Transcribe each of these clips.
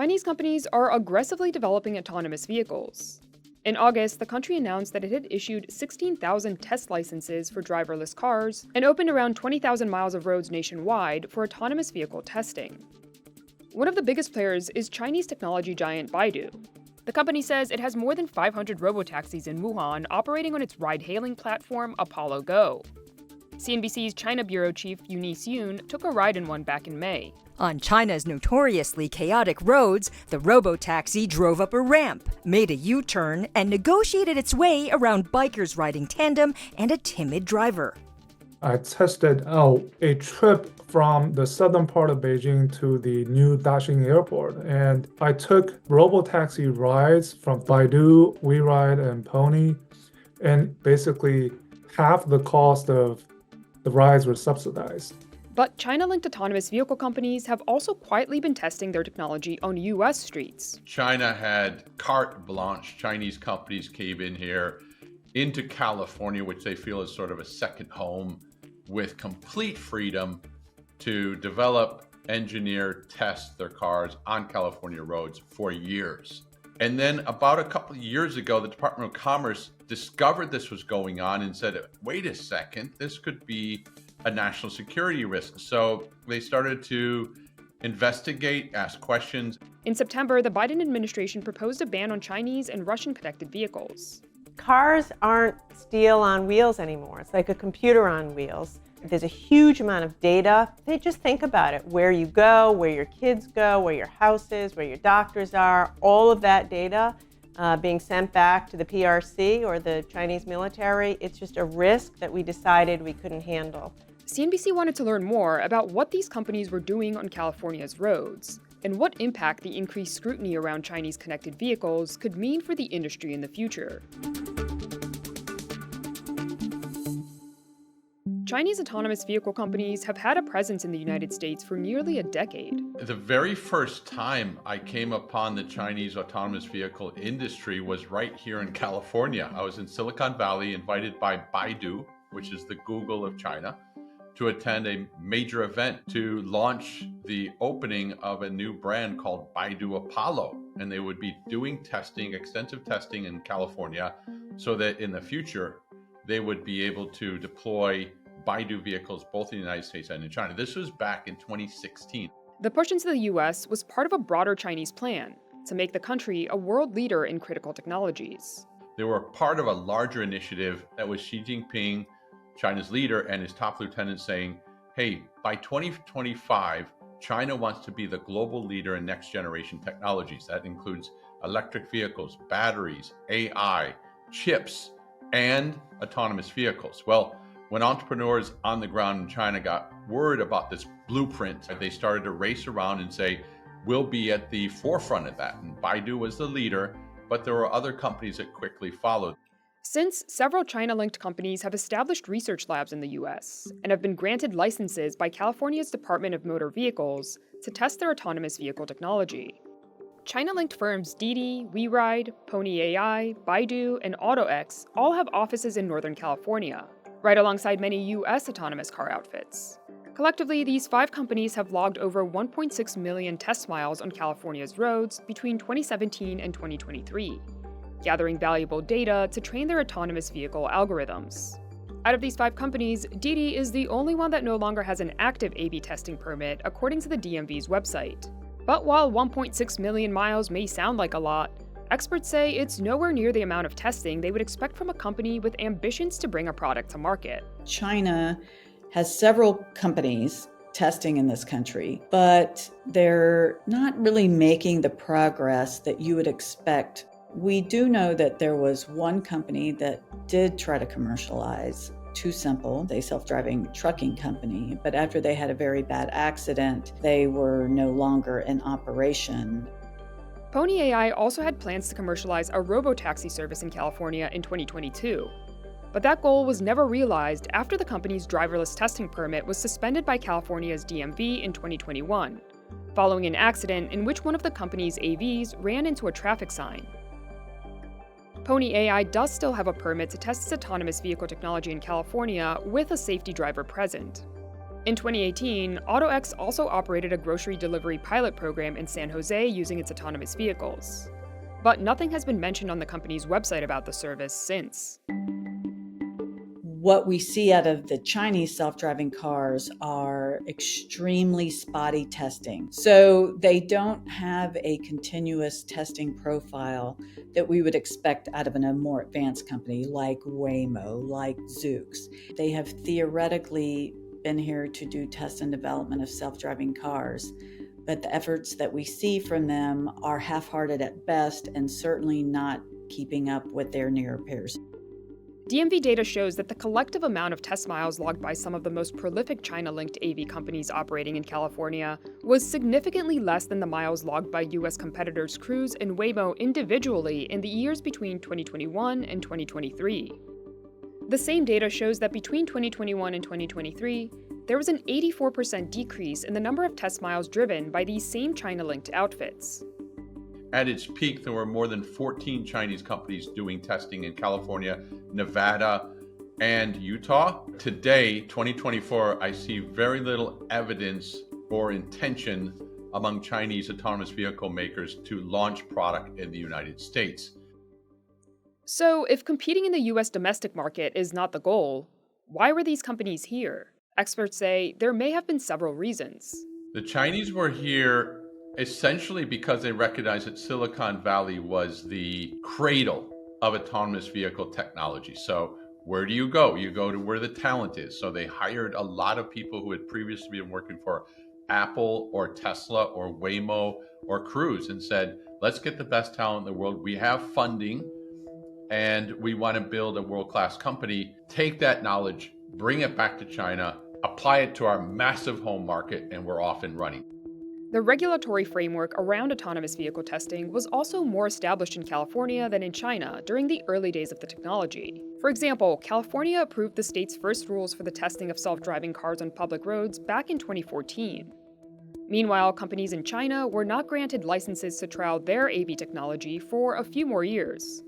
Chinese companies are aggressively developing autonomous vehicles. In August, the country announced that it had issued 16,000 test licenses for driverless cars and opened around 20,000 miles of roads nationwide for autonomous vehicle testing. One of the biggest players is Chinese technology giant Baidu. The company says it has more than 500 robotaxis in Wuhan operating on its ride-hailing platform Apollo Go. CNBC's China bureau chief Jeniece took a ride in one back in May. On China's notoriously chaotic roads, the robotaxi drove up a ramp, made a U-turn, and negotiated its way around bikers riding tandem and a timid driver. I tested out a trip from the southern part of Beijing to the new Daxing airport, and I took robotaxi rides from Baidu, WeRide, and Pony, and basically half the cost of the rides were subsidized. But China-linked autonomous vehicle companies have also quietly been testing their technology on U.S. streets. China had carte blanche. Chinese companies came in here into California, which they feel is sort of a second home, with complete freedom to develop, engineer, test their cars on California roads for years. And then about a couple of years ago, the Department of Commerce discovered this was going on and said, wait a second, this could be a national security risk. So they started to investigate, ask questions. In September, the Biden administration proposed a ban on Chinese and Russian-connected vehicles. Cars aren't steel on wheels anymore. It's like a computer on wheels. There's a huge amount of data. They just think about it. Where you go, where your kids go, where your house is, where your doctors are, all of that data being sent back to the PRC or the Chinese military. It's just a risk that we decided we couldn't handle. CNBC wanted to learn more about what these companies were doing on California's roads and what impact the increased scrutiny around Chinese connected vehicles could mean for the industry in the future. Chinese autonomous vehicle companies have had a presence in the United States for nearly a decade. The very first time I came upon the Chinese autonomous vehicle industry was right here in California. I was in Silicon Valley, invited by Baidu, which is the Google of China, to attend a major event to launch the opening of a new brand called Baidu Apollo. And they would be doing testing, extensive testing in California, so that in the future, they would be able to deploy Baidu vehicles both in the United States and in China. This was back in 2016. The push into the U.S. was part of a broader Chinese plan to make the country a world leader in critical technologies. They were part of a larger initiative that was Xi Jinping, China's leader, and his top lieutenant saying, hey, by 2025, China wants to be the global leader in next generation technologies. That includes electric vehicles, batteries, AI, chips, and autonomous vehicles. Well, when entrepreneurs on the ground in China got word about this blueprint, they started to race around and say, we'll be at the forefront of that. And Baidu was the leader, but there were other companies that quickly followed. Since several China-linked companies have established research labs in the U.S. and have been granted licenses by California's Department of Motor Vehicles to test their autonomous vehicle technology. China-linked firms Getty, WeRide, Pony.ai, Baidu, and AutoX all have offices in Northern California, right alongside many U.S. autonomous car outfits. Collectively, these 5 companies have logged over 1.6 million test miles on California's roads between 2017 and 2023, gathering valuable data to train their autonomous vehicle algorithms. Out of these 5 companies, Getty is the only one that no longer has an active A/B testing permit, according to the DMV's website. But while 1.6 million miles may sound like a lot, experts say it's nowhere near the amount of testing they would expect from a company with ambitions to bring a product to market. China has several companies testing in this country, but they're not really making the progress that you would expect. We do know that there was one company that did try to commercialize TuSimple, a self-driving trucking company, but after they had a very bad accident, they were no longer in operation. Pony.ai also had plans to commercialize a robotaxi service in California in 2022. But that goal was never realized after the company's driverless testing permit was suspended by California's DMV in 2021, following an accident in which one of the company's AVs ran into a traffic sign. Pony.ai does still have a permit to test its autonomous vehicle technology in California with a safety driver present. In 2018, AutoX also operated a grocery delivery pilot program in San Jose using its autonomous vehicles. But nothing has been mentioned on the company's website about the service since. What we see out of the Chinese self-driving cars are extremely spotty testing. So they don't have a continuous testing profile that we would expect out of a more advanced company like Waymo, like Zoox. They have theoretically been here to do test and development of self-driving cars, but the efforts that we see from them are half-hearted at best and certainly not keeping up with their near peers. DMV data shows that the collective amount of test miles logged by some of the most prolific China-linked AV companies operating in California was significantly less than the miles logged by U.S. competitors Cruise and Waymo individually in the years between 2021 and 2023. The same data shows that between 2021 and 2023, there was an 84% decrease in the number of test miles driven by these same China-linked outfits. At its peak, there were more than 14 Chinese companies doing testing in California, Nevada, and Utah. Today, 2024, I see very little evidence or intention among Chinese autonomous vehicle makers to launch product in the United States. So, if competing in the US domestic market is not the goal, why were these companies here? Experts say there may have been several reasons. The Chinese were here essentially because they recognized that Silicon Valley was the cradle of autonomous vehicle technology. So where do you go? You go to where the talent is. So they hired a lot of people who had previously been working for Apple or Tesla or Waymo or Cruise and said, let's get the best talent in the world. We have funding and we want to build a world-class company. Take that knowledge, bring it back to China, apply it to our massive home market, and we're off and running. The regulatory framework around autonomous vehicle testing was also more established in California than in China during the early days of the technology. For example, California approved the state's first rules for the testing of self-driving cars on public roads back in 2014. Meanwhile, companies in China were not granted licenses to trial their AV technology for a few more years.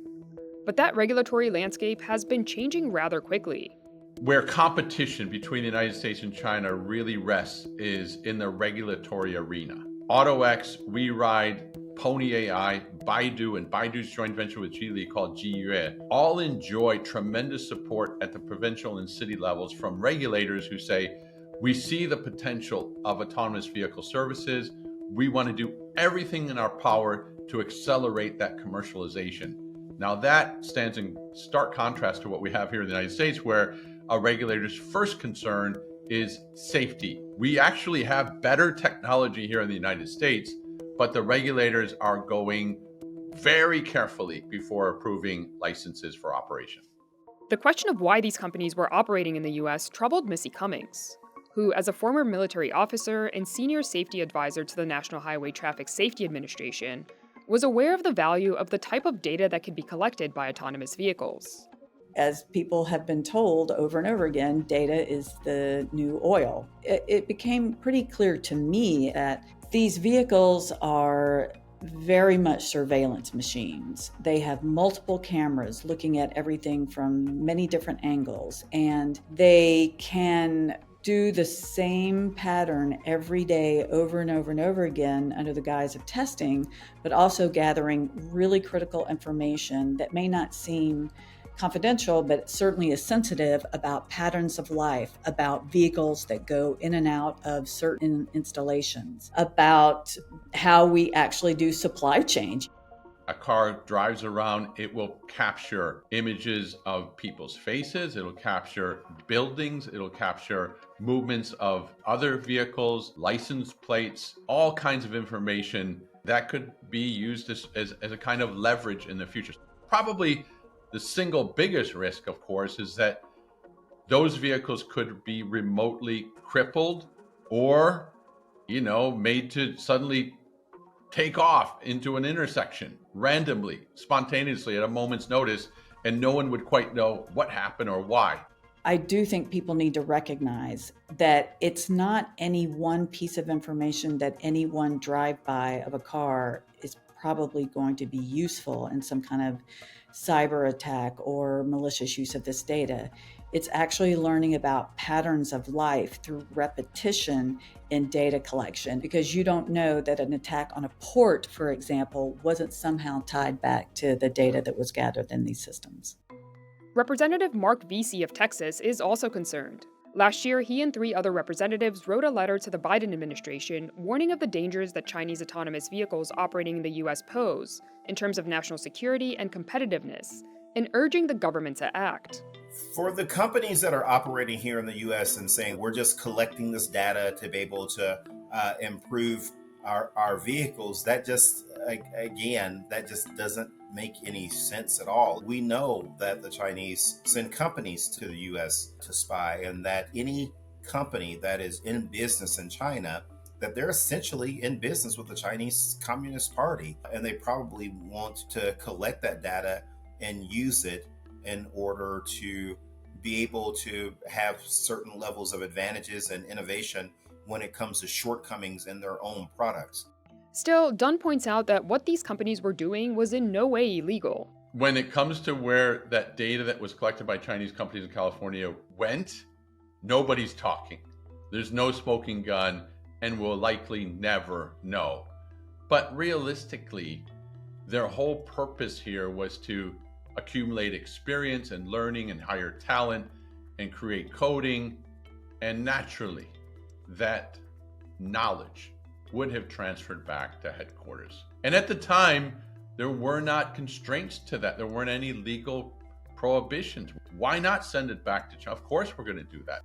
But that regulatory landscape has been changing rather quickly. Where competition between the United States and China really rests is in the regulatory arena. AutoX, WeRide, Pony.ai, Baidu, and Baidu's joint venture with Geely called Jiyue all enjoy tremendous support at the provincial and city levels from regulators who say, we see the potential of autonomous vehicle services. We want to do everything in our power to accelerate that commercialization. Now that stands in stark contrast to what we have here in the United States, where a regulator's first concern is safety. We actually have better technology here in the United States, but the regulators are going very carefully before approving licenses for operation. The question of why these companies were operating in the US troubled Missy Cummings, who, as a former military officer and senior safety advisor to the National Highway Traffic Safety Administration, was aware of the value of the type of data that could be collected by autonomous vehicles. As people have been told over and over again, data is the new oil. It became pretty clear to me that these vehicles are very much surveillance machines. They have multiple cameras looking at everything from many different angles, and they can do the same pattern every day over and over and over again under the guise of testing, but also gathering really critical information that may not seem confidential, but certainly is sensitive about patterns of life, about vehicles that go in and out of certain installations, about how we actually do supply chain. A car drives around, it will capture images of people's faces, it'll capture buildings, it'll capture movements of other vehicles, license plates, all kinds of information that could be used as a kind of leverage in the future. Probably the single biggest risk, of course, is that those vehicles could be remotely crippled or, made to suddenly take off into an intersection randomly, spontaneously at a moment's notice, and no one would quite know what happened or why. I do think people need to recognize that it's not any one piece of information that any one drive-by of a car is probably going to be useful in some kind of cyber attack or malicious use of this data. It's actually learning about patterns of life through repetition in data collection, because you don't know that an attack on a port, for example, wasn't somehow tied back to the data that was gathered in these systems. Representative Mark Vesey of Texas is also concerned. Last year, he and 3 other representatives wrote a letter to the Biden administration warning of the dangers that Chinese autonomous vehicles operating in the U.S. pose in terms of national security and competitiveness, and urging the government to act. For the companies that are operating here in the U.S. and saying we're just collecting this data to be able to improve our vehicles, that just, again, that just doesn't make any sense at all. We know that the Chinese send companies to the U.S. to spy, and that any company that is in business in China, that they're essentially in business with the Chinese Communist Party, and they probably want to collect that data and use it in order to be able to have certain levels of advantages and innovation when it comes to shortcomings in their own products. Still, Dunn points out that what these companies were doing was in no way illegal. When it comes to where that data that was collected by Chinese companies in California went, nobody's talking. There's no smoking gun, and we'll likely never know. But realistically, their whole purpose here was to accumulate experience and learning and hire talent and create coding. And naturally, that knowledge would have transferred back to headquarters. And at the time, there were not constraints to that. There weren't any legal prohibitions. Why not send it back to China? Of course we're going to do that.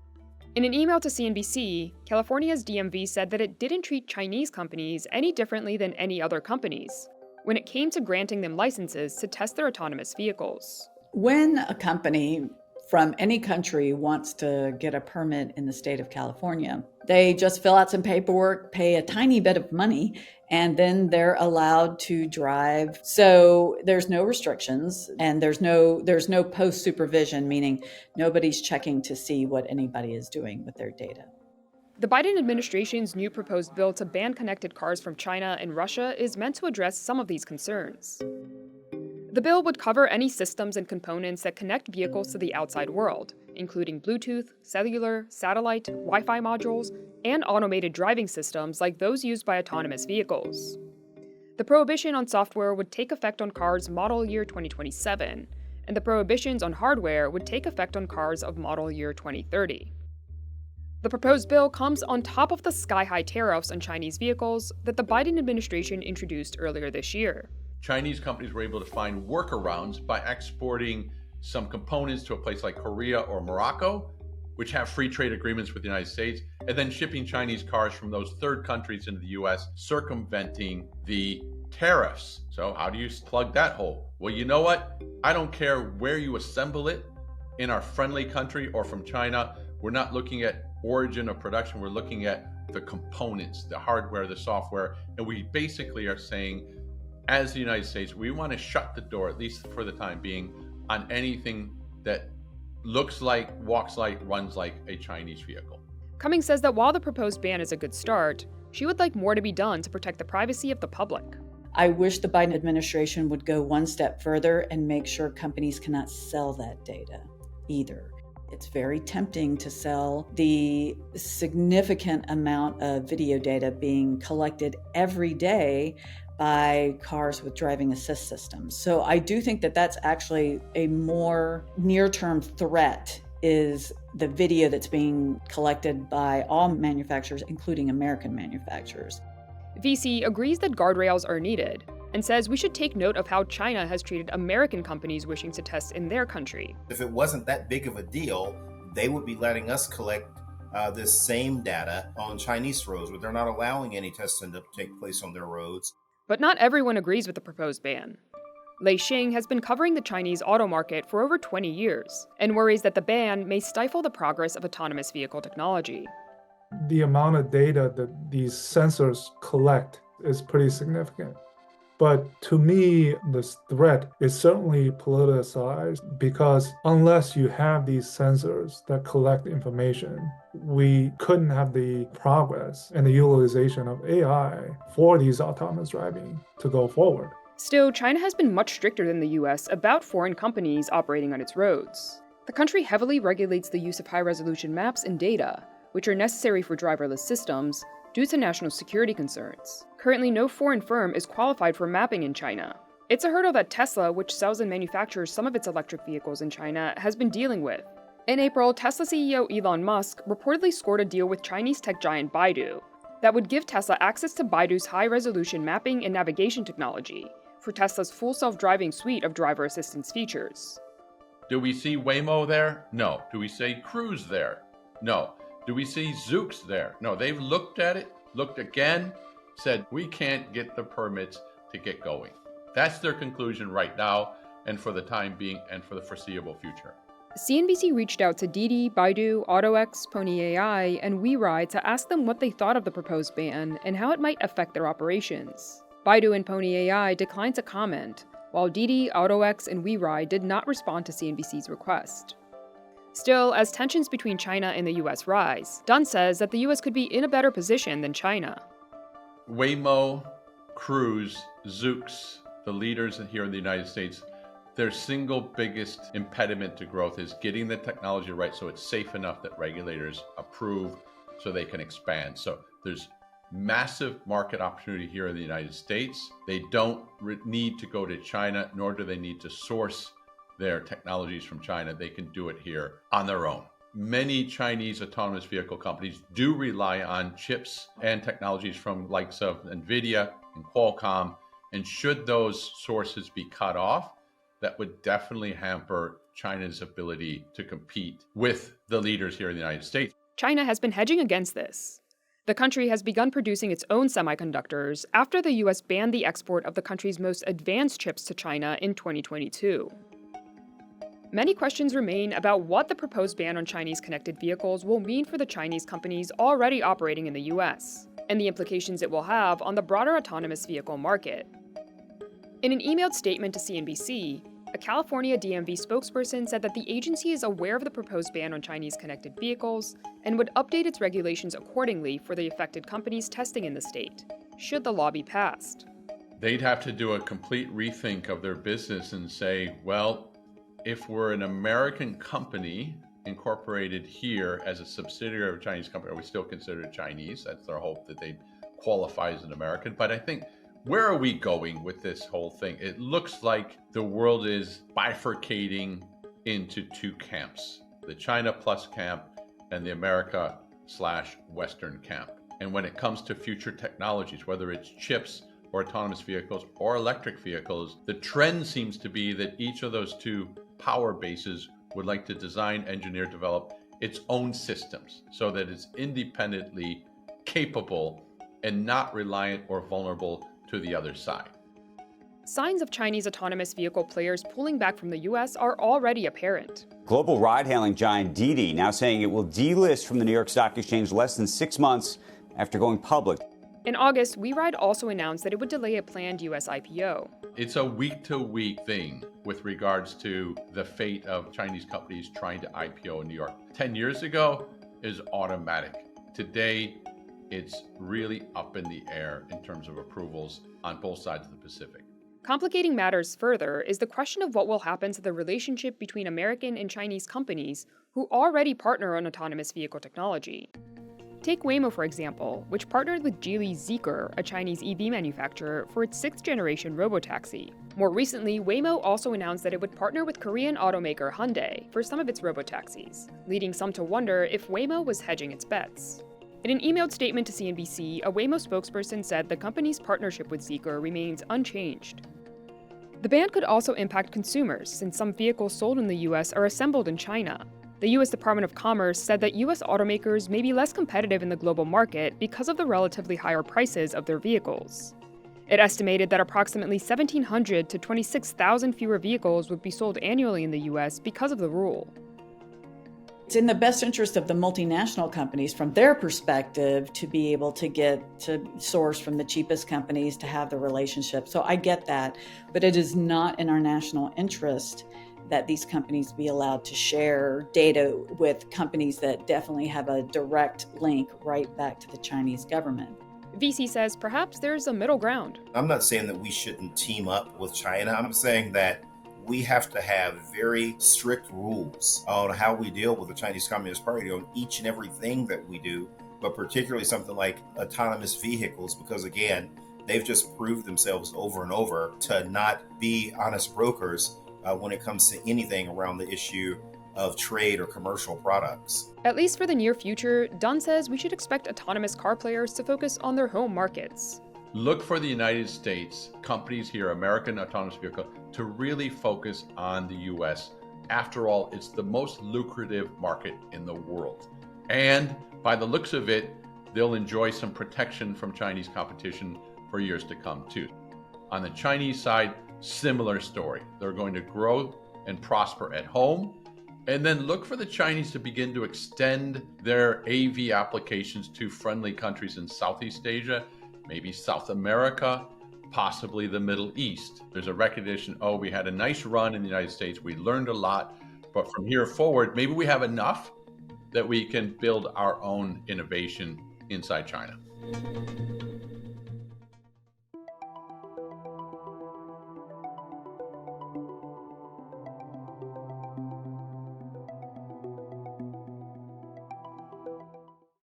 In an email to CNBC, California's DMV said that it didn't treat Chinese companies any differently than any other companies when it came to granting them licenses to test their autonomous vehicles. When a company from any country wants to get a permit in the state of California, they just fill out some paperwork, pay a tiny bit of money, and then they're allowed to drive. So there's no restrictions, and there's no post supervision, meaning nobody's checking to see what anybody is doing with their data. The Biden administration's new proposed bill to ban connected cars from China and Russia is meant to address some of these concerns. The bill would cover any systems and components that connect vehicles to the outside world, including Bluetooth, cellular, satellite, Wi-Fi modules, and automated driving systems like those used by autonomous vehicles. The prohibition on software would take effect on cars model year 2027, and the prohibitions on hardware would take effect on cars of model year 2030. The proposed bill comes on top of the sky-high tariffs on Chinese vehicles that the Biden administration introduced earlier this year. Chinese companies were able to find workarounds by exporting some components to a place like Korea or Morocco, which have free trade agreements with the United States, and then shipping Chinese cars from those third countries into the US, circumventing the tariffs. So how do you plug that hole? Well, you know what? I don't care where you assemble it, in our friendly country or from China. We're not looking at origin of production. We're looking at the components, the hardware, the software, and we basically are saying, as the United States, we want to shut the door, at least for the time being, on anything that looks like, walks like, runs like a Chinese vehicle. Cummings says that while the proposed ban is a good start, she would like more to be done to protect the privacy of the public. I wish the Biden administration would go one step further and make sure companies cannot sell that data either. It's very tempting to sell the significant amount of video data being collected every day by cars with driving assist systems. So I do think that that's actually a more near-term threat, is the video that's being collected by all manufacturers, including American manufacturers. VC agrees that guardrails are needed and says we should take note of how China has treated American companies wishing to test in their country. If it wasn't that big of a deal, they would be letting us collect this same data on Chinese roads, but they're not allowing any testing to take place on their roads. But not everyone agrees with the proposed ban. Lei Xing has been covering the Chinese auto market for over 20 years and worries that the ban may stifle the progress of autonomous vehicle technology. The amount of data that these sensors collect is pretty significant. But to me, this threat is certainly politicized, because unless you have these sensors that collect information, we couldn't have the progress and the utilization of AI for these autonomous driving to go forward. Still, China has been much stricter than the US about foreign companies operating on its roads. The country heavily regulates the use of high-resolution maps and data, which are necessary for driverless systems, due to national security concerns. Currently, no foreign firm is qualified for mapping in China. It's a hurdle that Tesla, which sells and manufactures some of its electric vehicles in China, has been dealing with. In April, Tesla CEO Elon Musk reportedly scored a deal with Chinese tech giant Baidu that would give Tesla access to Baidu's high-resolution mapping and navigation technology for Tesla's full self-driving suite of driver assistance features. Do we see Waymo there? No. Do we see Cruise there? No. Do we see Zoox there? No. They've looked at it, looked again, said, we can't get the permits to get going. That's their conclusion right now, and for the time being, and for the foreseeable future. CNBC reached out to Didi, Baidu, AutoX, Pony.ai, and WeRide to ask them what they thought of the proposed ban and how it might affect their operations. Baidu and Pony.ai declined to comment, while Didi, AutoX, and WeRide did not respond to CNBC's request. Still, as tensions between China and the US rise, Dunn says that the US could be in a better position than China. Waymo, Cruise, Zoox, the leaders here in the United States, their single biggest impediment to growth is getting the technology right so it's safe enough that regulators approve so they can expand. So there's massive market opportunity here in the United States. They don't need to go to China, nor do they need to source their technologies from China. They can do it here on their own. Many Chinese autonomous vehicle companies do rely on chips and technologies from likes of NVIDIA and Qualcomm. And should those sources be cut off, that would definitely hamper China's ability to compete with the leaders here in the United States. China has been hedging against this. The country has begun producing its own semiconductors after the US banned the export of the country's most advanced chips to China in 2022. Many questions remain about what the proposed ban on Chinese connected vehicles will mean for the Chinese companies already operating in the US, and the implications it will have on the broader autonomous vehicle market. In an emailed statement to CNBC, a California DMV spokesperson said that the agency is aware of the proposed ban on Chinese connected vehicles and would update its regulations accordingly for the affected companies testing in the state, should the law be passed. They'd have to do a complete rethink of their business and say, well, if we're an American company incorporated here as a subsidiary of a Chinese company, are we still considered Chinese? That's their hope, that they qualify as an American. But I think, where are we going with this whole thing? It looks like the world is bifurcating into two camps, the China plus camp and the America/Western camp. And when it comes to future technologies, whether it's chips or autonomous vehicles or electric vehicles, the trend seems to be that each of those two power bases would like to design, engineer, develop its own systems so that it's independently capable and not reliant or vulnerable to the other side. Signs of Chinese autonomous vehicle players pulling back from the US are already apparent. Global ride-hailing giant Didi now saying it will delist from the New York Stock Exchange less than 6 months after going public. In August, WeRide also announced that it would delay a planned US IPO. It's a week-to-week thing with regards to the fate of Chinese companies trying to IPO in New York. 10 years ago is automatic. Today, it's really up in the air in terms of approvals on both sides of the Pacific. Complicating matters further is the question of what will happen to the relationship between American and Chinese companies who already partner on autonomous vehicle technology. Take Waymo, for example, which partnered with Geely's Zeekr, a Chinese EV manufacturer, for its 6th-generation robotaxi. More recently, Waymo also announced that it would partner with Korean automaker Hyundai for some of its robotaxis, leading some to wonder if Waymo was hedging its bets. In an emailed statement to CNBC, a Waymo spokesperson said the company's partnership with Zeekr remains unchanged. The ban could also impact consumers, since some vehicles sold in the US are assembled in China. The US Department of Commerce said that US automakers may be less competitive in the global market because of the relatively higher prices of their vehicles. It estimated that approximately 1,700 to 26,000 fewer vehicles would be sold annually in the US because of the rule. It's in the best interest of the multinational companies, from their perspective, to be able to get to source from the cheapest companies to have the relationship. So I get that, but it is not in our national interest that these companies be allowed to share data with companies that definitely have a direct link right back to the Chinese government. VC says perhaps there's a middle ground. I'm not saying that we shouldn't team up with China. I'm saying that we have to have very strict rules on how we deal with the Chinese Communist Party on each and everything that we do, but particularly something like autonomous vehicles, because again, they've just proved themselves over and over to not be honest brokers when it comes to anything around the issue of trade or commercial products. At least for the near future, Dunn says we should expect autonomous car players to focus on their home markets. Look for the United States, companies here, American autonomous vehicle, to really focus on the US. After all, it's the most lucrative market in the world. And by the looks of it, they'll enjoy some protection from Chinese competition for years to come too. On the Chinese side, similar story. They're going to grow and prosper at home, and then look for the Chinese to begin to extend their AV applications to friendly countries in Southeast Asia, maybe South America, possibly the Middle East. There's a recognition, we had a nice run in the United States, we learned a lot, but from here forward, maybe we have enough that we can build our own innovation inside China.